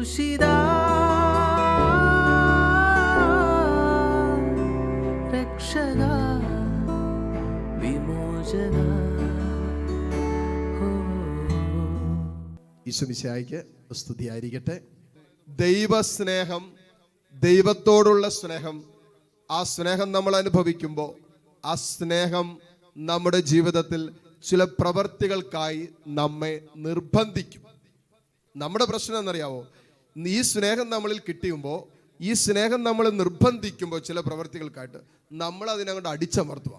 ക്രൂശിത രക്ഷക വിമോചന. ഈശോമിശിഹായ്ക്ക് സ്തുതിയായിരിക്കട്ടെ. ദൈവസ്നേഹം, ദൈവത്തോടുള്ള സ്നേഹം, ആ സ്നേഹം നമ്മൾ അനുഭവിക്കുമ്പോൾ ആ സ്നേഹം നമ്മുടെ ജീവിതത്തിൽ ചില പ്രവർത്തികൾക്കായി നമ്മെ നിർബന്ധിക്കും. നമ്മുടെ പ്രശ്നം എന്നറിയാവോ? ഈ സ്നേഹം നമ്മളിൽ കിട്ടിയുമ്പോൾ, ഈ സ്നേഹം നമ്മൾ നിർബന്ധിക്കുമ്പോൾ ചില പ്രവർത്തികൾക്കായിട്ട് നമ്മൾ അതിനങ്ങോട്ട് അടിച്ചമർത്തുക.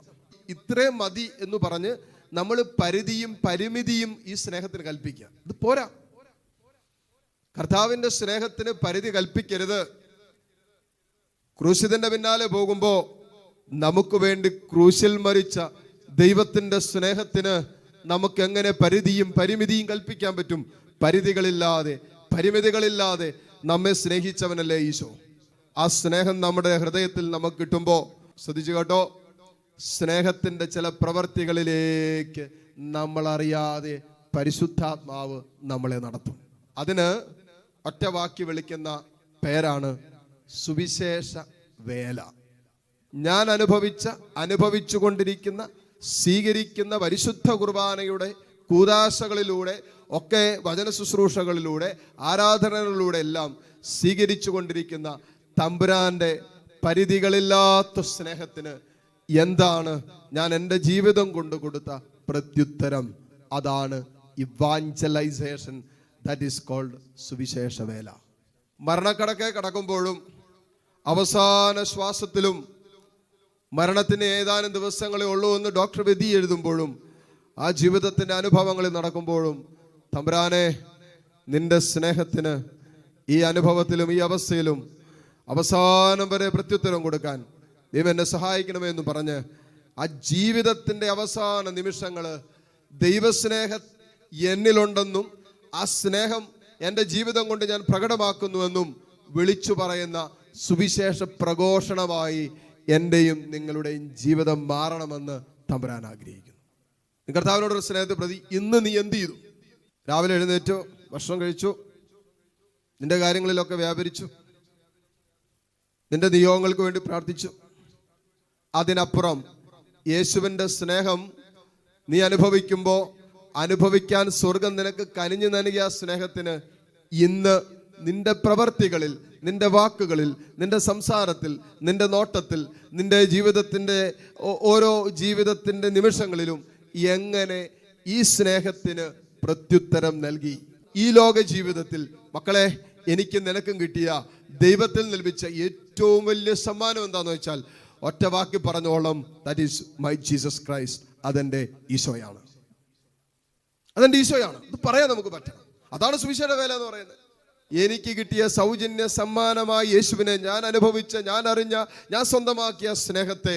ഇത്രയും മതി എന്ന് പറഞ്ഞ് നമ്മൾ പരിധിയും പരിമിതിയും ഈ സ്നേഹത്തിന് കൽപ്പിക്കുക. ഇത് പോരാ. കർത്താവിൻ്റെ സ്നേഹത്തിന് പരിധി കൽപ്പിക്കരുത്. ക്രൂശിതന്റെ പിന്നാലെ പോകുമ്പോൾ നമുക്ക് വേണ്ടി ക്രൂശിൽ മരിച്ച ദൈവത്തിൻ്റെ സ്നേഹത്തിന് നമുക്ക് എങ്ങനെ പരിധിയും പരിമിതിയും കൽപ്പിക്കാൻ പറ്റും? പരിധികളില്ലാതെ, പരിമിതികളില്ലാതെ നമ്മെ സ്നേഹിച്ചവനല്ലേ ഈശോ. ആ സ്നേഹം നമ്മുടെ ഹൃദയത്തിൽ നമുക്ക് കിട്ടുമ്പോൾ, ശ്രദ്ധിച്ചു കേട്ടോ, സ്നേഹത്തിൻ്റെ ചില പ്രവർത്തികളിലേക്ക് നമ്മൾ അറിയാതെ പരിശുദ്ധാത്മാവ് നമ്മളെ നടത്തും. അതിന് ഒറ്റ വാക്കി വിളിക്കുന്ന പേരാണ് സുവിശേഷ വേല. ഞാൻ അനുഭവിച്ചു കൊണ്ടിരിക്കുന്ന, സ്വീകരിക്കുന്ന പരിശുദ്ധ കുർബാനയുടെ കൂദാശകളിലൂടെ ഒക്കെ, വചന ശുശ്രൂഷകളിലൂടെ, ആരാധനകളിലൂടെ എല്ലാം സ്വീകരിച്ചു കൊണ്ടിരിക്കുന്ന തമ്പുരാന്റെ പരിധികളില്ലാത്ത സ്നേഹത്തിന് എന്താണ് ഞാൻ എൻ്റെ ജീവിതം കൊണ്ട് കൊടുത്ത പ്രത്യുത്തരം? അതാണ് ഇവാഞ്ചലൈസേഷൻ. ദാറ്റ് ഈസ് കോൾഡ് സുവിശേഷ വേല. മരണക്കടക്കെ കടക്കുമ്പോഴും അവസാന ശ്വാസത്തിലും മരണത്തിന് ഏതാനും ദിവസങ്ങളേ ഉള്ളൂ എന്ന് ഡോക്ടർ വിധി എഴുതുമ്പോഴും ആ ജീവിതത്തിൻ്റെ അനുഭവങ്ങളിൽ നടക്കുമ്പോഴും തമ്പുരാനെ, നിന്റെ സ്നേഹത്തിന് ഈ അനുഭവത്തിലും ഈ അവസ്ഥയിലും അവസാനം വരെ പ്രത്യുത്തരം കൊടുക്കാൻ ദൈവം എന്നെ സഹായിക്കണമേ എന്ന് പറഞ്ഞ് ആ ജീവിതത്തിൻ്റെ അവസാന നിമിഷങ്ങൾ ദൈവസ്നേഹം എന്നിലുണ്ടെന്നും ആ സ്നേഹം എൻ്റെ ജീവിതം കൊണ്ട് ഞാൻ പ്രകടമാക്കുന്നുവെന്നും വിളിച്ചു പറയുന്ന സുവിശേഷ പ്രഘോഷണമായി എൻ്റെയും നിങ്ങളുടെയും ജീവിതം മാറണമെന്ന് തമ്പുരാൻ ആഗ്രഹിക്കുന്നു. കർത്താവിനോടൊരു സ്നേഹത്തെ പ്രതി ഇന്ന് നീ എന്ത് ചെയ്തു? രാവിലെ എഴുന്നേറ്റു, ഭക്ഷണം കഴിച്ചു, നിന്റെ കാര്യങ്ങളിലൊക്കെ വ്യാപരിച്ചു, നിന്റെ നിയോഗങ്ങൾക്ക് വേണ്ടി പ്രാർത്ഥിച്ചു. അതിനപ്പുറം യേശുവിൻ്റെ സ്നേഹം നീ അനുഭവിക്കുമ്പോൾ, അനുഭവിക്കാൻ സ്വർഗം നിനക്ക് കനിഞ്ഞു നൽകിയ സ്നേഹത്തിന് ഇന്ന് നിന്റെ പ്രവർത്തികളിൽ, നിന്റെ വാക്കുകളിൽ, നിന്റെ സംസാരത്തിൽ, നിന്റെ നോട്ടത്തിൽ, നിന്റെ ജീവിതത്തിൻ്റെ ഓരോ ജീവിതത്തിൻ്റെ നിമിഷങ്ങളിലും എങ്ങനെ ഈ സ്നേഹത്തിന് പ്രത്യുത്തരം നൽകി? ഈ ലോക ജീവിതത്തിൽ മക്കളെ, എനിക്ക് നിനക്കും കിട്ടിയ ദൈവത്തിൽ ലഭിച്ച ഏറ്റവും വലിയ സമ്മാനം എന്താണെന്ന് വെച്ചാൽ ഒറ്റ വാക്കി പറഞ്ഞോളം, that is my Jesus Christ. അതെൻ്റെ ഈശോയാണ്, അതെൻ്റെ ഈശോയാണ്. ഇത് പറയാൻ നമുക്ക് പറ്റണം. അതാണ് സുവിശേഷ വേല എന്ന് പറയുന്നത്. എനിക്ക് കിട്ടിയ സൗജന്യ സമ്മാനമായ യേശുവിനെ, ഞാൻ അനുഭവിച്ച, ഞാൻ അറിഞ്ഞ, ഞാൻ സ്വന്തമാക്കിയ സ്നേഹത്തെ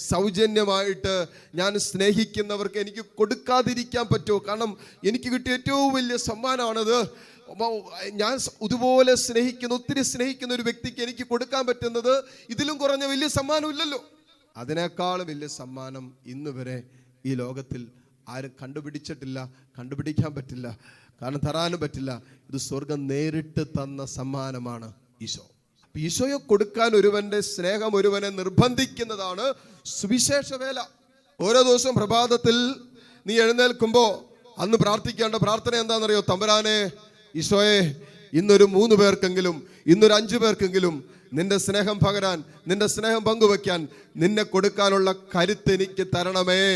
സൗജന്യമായിട്ട് ഞാൻ സ്നേഹിക്കുന്നവർക്ക് എനിക്ക് കൊടുക്കാതിരിക്കാൻ പറ്റുമോ? കാരണം എനിക്ക് കിട്ടിയ ഏറ്റവും വലിയ സമ്മാനമാണത്. ഞാൻ ഇതുപോലെ സ്നേഹിക്കുന്ന, ഒത്തിരി സ്നേഹിക്കുന്ന ഒരു വ്യക്തിക്ക് എനിക്ക് കൊടുക്കാൻ പറ്റുന്നത് ഇതിലും കുറഞ്ഞ വലിയ സമ്മാനം ഇല്ലല്ലോ. അതിനേക്കാളും വലിയ സമ്മാനം ഇന്ന് വരെ ഈ ലോകത്തിൽ ആരും കണ്ടുപിടിച്ചിട്ടില്ല, കണ്ടുപിടിക്കാൻ പറ്റില്ല, കാരണം തരാനും പറ്റില്ല. ഇത് സ്വർഗം നേരിട്ട് തന്ന സമ്മാനമാണ് ഈശോ. ഈശോയെ കൊടുക്കാൻ ഒരുവന്റെ സ്നേഹം ഒരുവനെ നിർബന്ധിക്കുന്നതാണ് സുവിശേഷ വേല. ഓരോ ദിവസവും പ്രഭാതത്തിൽ നീ എഴുന്നേൽക്കുമ്പോൾ അന്ന് പ്രാർത്ഥിക്കേണ്ട പ്രാർത്ഥന എന്താണെന്നറിയോ? തമ്പുരാനെ, ഈശോയെ, ഇന്നൊരു 3 പേർക്കെങ്കിലും, ഇന്നൊരു 5 പേർക്കെങ്കിലും നിന്റെ സ്നേഹം പകരാൻ, നിന്റെ സ്നേഹം പങ്കുവെക്കാൻ, നിന്നെ കൊടുക്കാനുള്ള കരുത്ത് എനിക്ക് തരണമേ.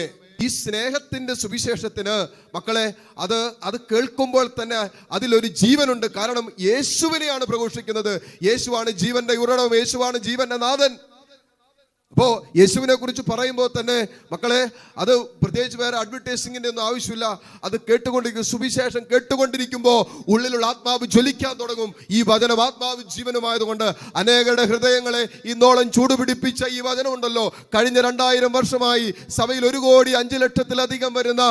ഈ സ്നേഹത്തിന്റെ സുവിശേഷത്തിന് മക്കളെ, അത് കേൾക്കുമ്പോൾ തന്നെ അതിലൊരു ജീവനുണ്ട്. കാരണം യേശുവിനെയാണ് പ്രഘോഷിക്കുന്നത്. യേശുവാണ് ജീവന്റെ ഉറവിടം, യേശുവാണ് ജീവന്റെ നാഥൻ. അപ്പോൾ യേശുവിനെ കുറിച്ച് പറയുമ്പോൾ തന്നെ മക്കളെ, അത് പ്രത്യേകിച്ച് വേറെ അഡ്വർടൈസിങ്ങിന്റെ ഒന്നും ആവശ്യമില്ല. അത് കേട്ടുകൊണ്ടിരിക്കും, സുവിശേഷം കേട്ടുകൊണ്ടിരിക്കുമ്പോൾ ഉള്ളിലുള്ള ആത്മാവ് ജ്വലിക്കാൻ തുടങ്ങും. ഈ വചനം ആത്മാവ് ജീവനുമായതുകൊണ്ട് അനേകരുടെ ഹൃദയങ്ങളെ ഇന്നോളം ചൂടുപിടിപ്പിച്ച ഈ വചനമുണ്ടല്ലോ, കഴിഞ്ഞ 2000 വർഷമായി സഭയിൽ 1,05,00,000-ലധികം വരുന്ന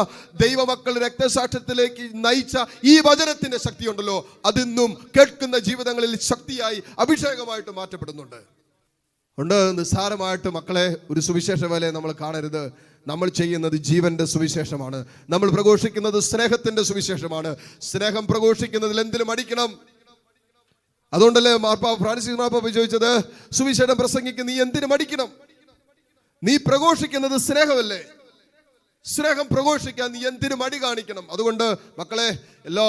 ദൈവമക്കൾ രക്തസാക്ഷ്യത്തിലേക്ക് നയിച്ച ഈ വചനത്തിന്റെ ശക്തിയുണ്ടല്ലോ, അതിന്നും കേൾക്കുന്ന ജീവിതങ്ങളിൽ ശക്തിയായി, അഭിഷേകമായിട്ട് മാറ്റപ്പെടുന്നുണ്ട്. ഉണ്ട്. നിസ്സാരമായിട്ട് മക്കളെ ഒരു സുവിശേഷ വേലയെ നമ്മൾ കാണരുത്. നമ്മൾ ചെയ്യുന്നത് ജീവന്റെ സുവിശേഷമാണ്. നമ്മൾ പ്രഘോഷിക്കുന്നത് സ്നേഹത്തിന്റെ സുവിശേഷമാണ്. സ്നേഹം പ്രഘോഷിക്കുന്നതിൽ എന്തിലും അടിക്കണം. അതുകൊണ്ടല്ലേ ഫ്രാൻസിസ് മാർപ്പാപ്പ ചോദിച്ചത്, സുവിശേഷം പ്രസംഗിക്കുന്ന നീ എന്തിനു മടിക്കണം? നീ പ്രഘോഷിക്കുന്നത് സ്നേഹമല്ലേ? സ്നേഹം പ്രഘോഷിക്കാൻ നീ എന്തിനു മടി കാണിക്കണം? അതുകൊണ്ട് മക്കളെ, എല്ലാ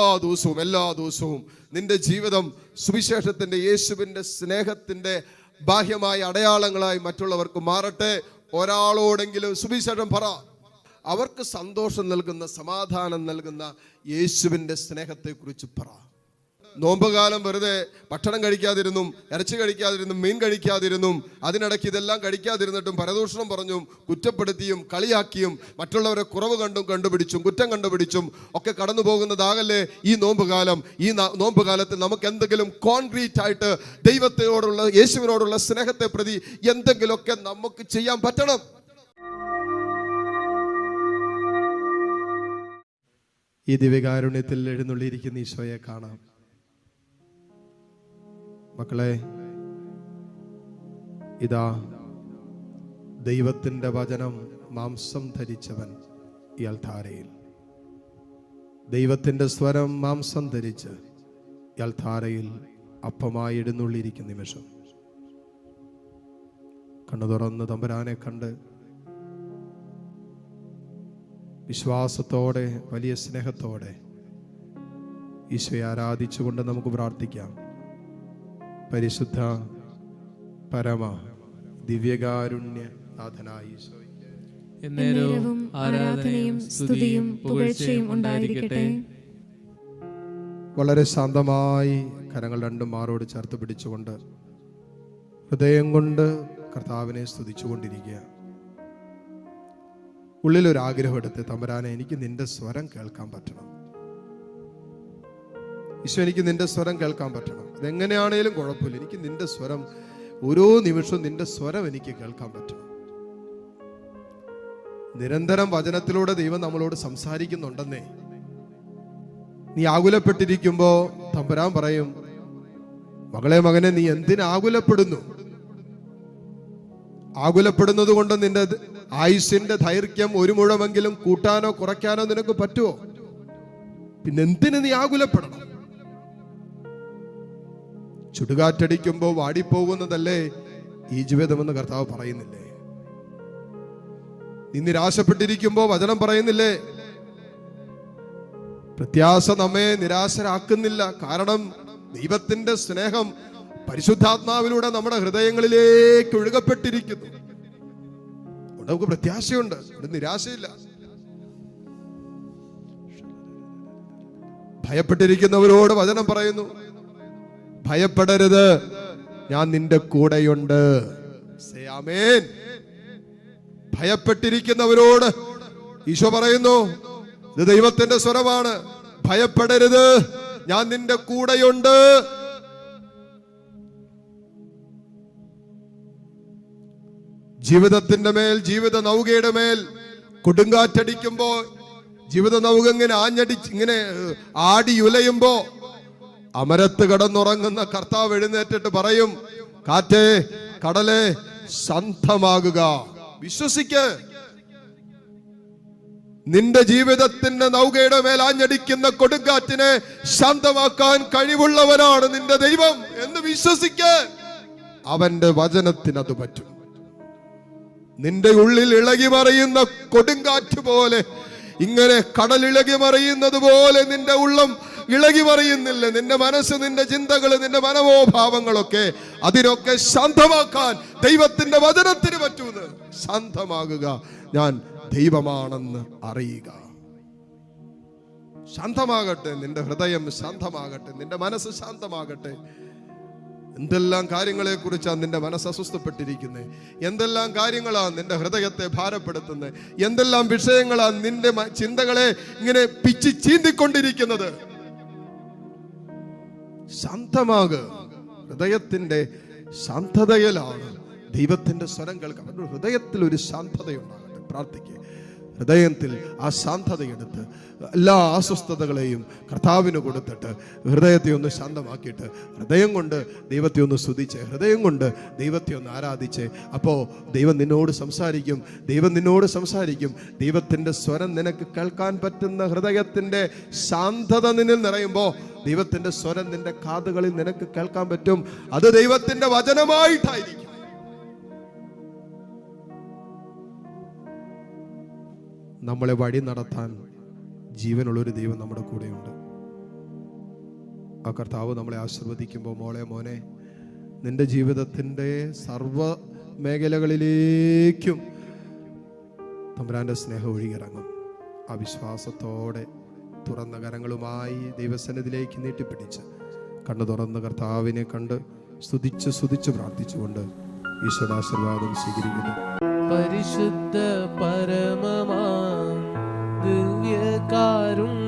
ദിവസവും നിന്റെ ജീവിതം സുവിശേഷത്തിന്റെ, യേശുവിന്റെ സ്നേഹത്തിന്റെ ബാഹ്യമായ അടയാളങ്ങളായി മറ്റുള്ളവർക്ക് മാറട്ടെ. ഒരാളോടെങ്കിലും സുവിശേഷം പറ. അവർക്ക് സന്തോഷം നൽകുന്ന, സമാധാനം നൽകുന്ന യേശുവിന്റെ സ്നേഹത്തെക്കുറിച്ച് പറ. നോമ്പുകാലം വെറുതെ ഭക്ഷണം കഴിക്കാതിരുന്നും, ഇറച്ചി കഴിക്കാതിരുന്നും, മീൻ കഴിക്കാതിരുന്നും, അതിനിടയ്ക്ക് ഇതെല്ലാം കഴിക്കാതിരുന്നിട്ടും പരദൂഷണം പറഞ്ഞും, കുറ്റപ്പെടുത്തിയും, കളിയാക്കിയും, മറ്റുള്ളവരെ കുറവ് കണ്ടുപിടിച്ചും, കുറ്റം കണ്ടുപിടിച്ചും ഒക്കെ കടന്നു പോകുന്നതാകല്ലേ ഈ നോമ്പുകാലം. ഈ നോമ്പുകാലത്ത് നമുക്ക് എന്തെങ്കിലും കോൺക്രീറ്റ് ആയിട്ട് ദൈവത്തോടുള്ള, യേശുവിനോടുള്ള സ്നേഹത്തെ പ്രതി എന്തെങ്കിലുമൊക്കെ നമുക്ക് ചെയ്യാൻ പറ്റണം. ഈ ദിവ്യകാരുണ്യത്തിൽ എഴുന്നള്ളിയിരിക്കുന്ന ഈശോയെ കാണാം. മക്കളെ, ഇതാ ദൈവത്തിന്റെ വചനം മാംസം ധരിച്ചവൻ ഈ അൾത്താരയിൽ. ദൈവത്തിന്റെ സ്വരം മാംസം ധരിച്ച് ഈ അൾത്താരയിൽ അപ്പമായി എഴുന്നള്ളിയിരിക്കുന്ന നിമിഷം കണ്ണു തുറന്ന് തമ്പുരാനെ കണ്ട് വിശ്വാസത്തോടെ, വലിയ സ്നേഹത്തോടെ ഈശോയെ ആരാധിച്ചുകൊണ്ട് നമുക്ക് പ്രാർത്ഥിക്കാം. പരിശുദ്ധ പരമ ദിവ്യകാരുണ്യ നാഥനായ ഈശോയ്ക്ക് എന്നേരവും ആരാധനയും സ്തുതിയും പുകഴ്ചയും ഉണ്ടായിരിക്കട്ടെ. വളരെ ശാന്തമായി കരങ്ങൾ രണ്ടും മാറോട് ചേർത്ത് പിടിച്ചുകൊണ്ട് ഹൃദയം കൊണ്ട് കർത്താവിനെ സ്തുതിച്ചുകൊണ്ടിരിക്കുക. ഉള്ളിലൊരാഗ്രഹം എടുത്ത്, തമ്പുരാനെ, എനിക്ക് നിന്റെ സ്വരം കേൾക്കാൻ പറ്റണം. ഈശോ, എനിക്ക് നിന്റെ സ്വരം കേൾക്കാൻ പറ്റണം. അതെങ്ങനെയാണേലും കുഴപ്പമില്ല, എനിക്ക് നിന്റെ സ്വരം, ഓരോ നിമിഷവും നിന്റെ സ്വരം എനിക്ക് കേൾക്കാൻ പറ്റണം. നിരന്തരം വചനത്തിലൂടെ ദൈവം നമ്മളോട് സംസാരിക്കുന്നുണ്ടെന്നേ. നീ ആകുലപ്പെട്ടിരിക്കുമ്പോ തമ്പുരാൻ പറയും, മകളെ, മകനെ, നീ എന്തിനാകുലപ്പെടുന്നു? ആകുലപ്പെടുന്നത് കൊണ്ട് നിന്റെ ആയുസ്സിന്റെ ദൈർഘ്യം ഒരു മുഴമെങ്കിലും കൂട്ടാനോ കുറയ്ക്കാനോ നിനക്ക് പറ്റുമോ? പിന്നെ എന്തിന് നീ ആകുലപ്പെടണം? ചുടുകാറ്റടിക്കുമ്പോ വാടിപ്പോകുന്നതല്ലേ ഈ ജീവിതമെന്ന് കർത്താവ് പറയുന്നില്ലേ? നീ നിരാശപ്പെട്ടിരിക്കുമ്പോ വചനം പറയുന്നില്ലേ? പ്രത്യാശ നമ്മെ നിരാശരാക്കുന്നില്ല. കാരണം ദൈവത്തിന്റെ സ്നേഹം പരിശുദ്ധാത്മാവിലൂടെ നമ്മുടെ ഹൃദയങ്ങളിലേക്ക് ഒഴുകപ്പെട്ടിരിക്കുന്നു. നമുക്ക് പ്രത്യാശയുണ്ട്, നിരാശയില്ല. ഭയപ്പെട്ടിരിക്കുന്നവരോട് വചനം പറയുന്നു, ഭയപ്പെടരുത്, ഞാൻ നിന്റെ കൂടെയുണ്ട്. ആമേൻ. ഭയപ്പെട്ടിരിക്കുന്നവരോട് ഈശോ പറയുന്നു, ഇത് ദൈവത്തിന്റെ സ്വരമാണ്, ഭയപ്പെടരുത്, ഞാൻ നിന്റെ കൂടെയുണ്ട്. ജീവിതത്തിന്റെ മേൽ, ജീവിത നൗകയുടെ മേൽ കൊടുങ്കാറ്റടിക്കുമ്പോ, ജീവിത നൗക ഇങ്ങനെ ഇങ്ങനെ ആടിയുലയുമ്പോ അമരത്ത് കടന്നുറങ്ങുന്ന കർത്താവ് എഴുന്നേറ്റിട്ട് പറയും, കാറ്റേ, കടലേ, ശാന്തമാകുക. വിശ്വസിക്ക്. നിന്റെ ജീവിതത്തിന്റെ നൗകയുടെ മേൽ ആഞ്ഞടിക്കുന്ന കൊടുങ്കാറ്റിനെ ശാന്തമാക്കാൻ കഴിവുള്ളവനാണ് നിന്റെ ദൈവം എന്ന് വിശ്വസിക്ക്. അവന്റെ വചനത്തിന് അത് പറ്റും. നിന്റെ ഉള്ളിൽ ഇളകി മറിയുന്ന കൊടുങ്കാറ്റ് പോലെ, ഇങ്ങനെ കടൽ ഇളകി മറിയുന്നത് പോലെ നിന്റെ ഉള്ളം ഇളകി മറിയുന്നില്ല. നിന്റെ മനസ്സ്, നിന്റെ ചിന്തകൾ, നിന്റെ മനോഭാവങ്ങളൊക്കെ, അതിനൊക്കെ ശാന്തമാക്കാൻ ദൈവത്തിന്റെ വചനത്തിന് പറ്റൂന്ന്. ശാന്തമാകുക, ഞാൻ ദൈവമാണെന്ന് അറിയുക. ശാന്തമാകട്ടെ നിന്റെ ഹൃദയം, ശാന്തമാകട്ടെ നിന്റെ മനസ്സ്, ശാന്തമാകട്ടെ. എന്തെല്ലാം കാര്യങ്ങളെ കുറിച്ചാണ് നിന്റെ മനസ്സ് അസ്വസ്ഥപ്പെട്ടിരിക്കുന്നത്? എന്തെല്ലാം കാര്യങ്ങളാണ് നിന്റെ ഹൃദയത്തെ ഭാരപ്പെടുത്തുന്നത്? എന്തെല്ലാം വിഷയങ്ങളാണ് നിന്റെ ചിന്തകളെ ഇങ്ങനെ പിച്ചി ചീന്തിക്കൊണ്ടിരിക്കുന്നത്? ശാന്തമാകുക. ഹൃദയത്തിന്റെ ശാന്തതയിലാണ് ദൈവത്തിന്റെ സ്വരം കേൾക്കാം. ഹൃദയത്തിൽ ഒരു ശാന്തതയുണ്ടാകട്ടെ. പ്രാർത്ഥിക്കുക. ഹൃദയത്തിൽ ആ ശാന്തതയെടുത്ത് എല്ലാ അസ്വസ്ഥതകളെയും കർത്താവിന് കൊടുത്തിട്ട് ഹൃദയത്തെ ഒന്ന് ശാന്തമാക്കിയിട്ട് ഹൃദയം കൊണ്ട് ദൈവത്തെ ഒന്ന് സ്തുതിച്ച് ഹൃദയം കൊണ്ട് ദൈവത്തെ ഒന്ന് ആരാധിച്ച് അപ്പോൾ ദൈവം നിന്നോട് സംസാരിക്കും. ദൈവം നിന്നോട് സംസാരിക്കും. ദൈവത്തിൻ്റെ സ്വരം നിനക്ക് കേൾക്കാൻ പറ്റുന്ന ഹൃദയത്തിൻ്റെ ശാന്തത നിന്നിൽ നിറയുമ്പോൾ ദൈവത്തിൻ്റെ സ്വരം നിന്റെ കാതുകളിൽ നിനക്ക് കേൾക്കാൻ പറ്റും. അത് ദൈവത്തിൻ്റെ വചനമായിട്ടായിരിക്കും. നമ്മളെ വഴി നടത്താൻ ജീവനുള്ളൊരു ദൈവം നമ്മുടെ കൂടെയുണ്ട്. ആ കർത്താവ് നമ്മളെ ആശീർവദിക്കുമ്പോൾ മോളെ മോനെ നിന്റെ ജീവിതത്തിൻ്റെ സർവ മേഖലകളിലേക്കും തമ്പുരാൻ്റെ സ്നേഹം ഒഴുകിയിറങ്ങും. ആ വിശ്വാസത്തോടെ തുറന്ന കരങ്ങളുമായി ദൈവസന്നിധിയിലേക്ക് നീട്ടിപ്പിടിച്ച് കണ്ണു തുറന്ന് കർത്താവിനെ കണ്ട് സ്തുതിച്ച് പ്രാർത്ഥിച്ചുകൊണ്ട് ഈശോയുടെ ആശീർവാദം സ്വീകരിക്കുന്നു. പരിശുദ്ധ പരമമാ ദിവ്യകാരുണ്യമേ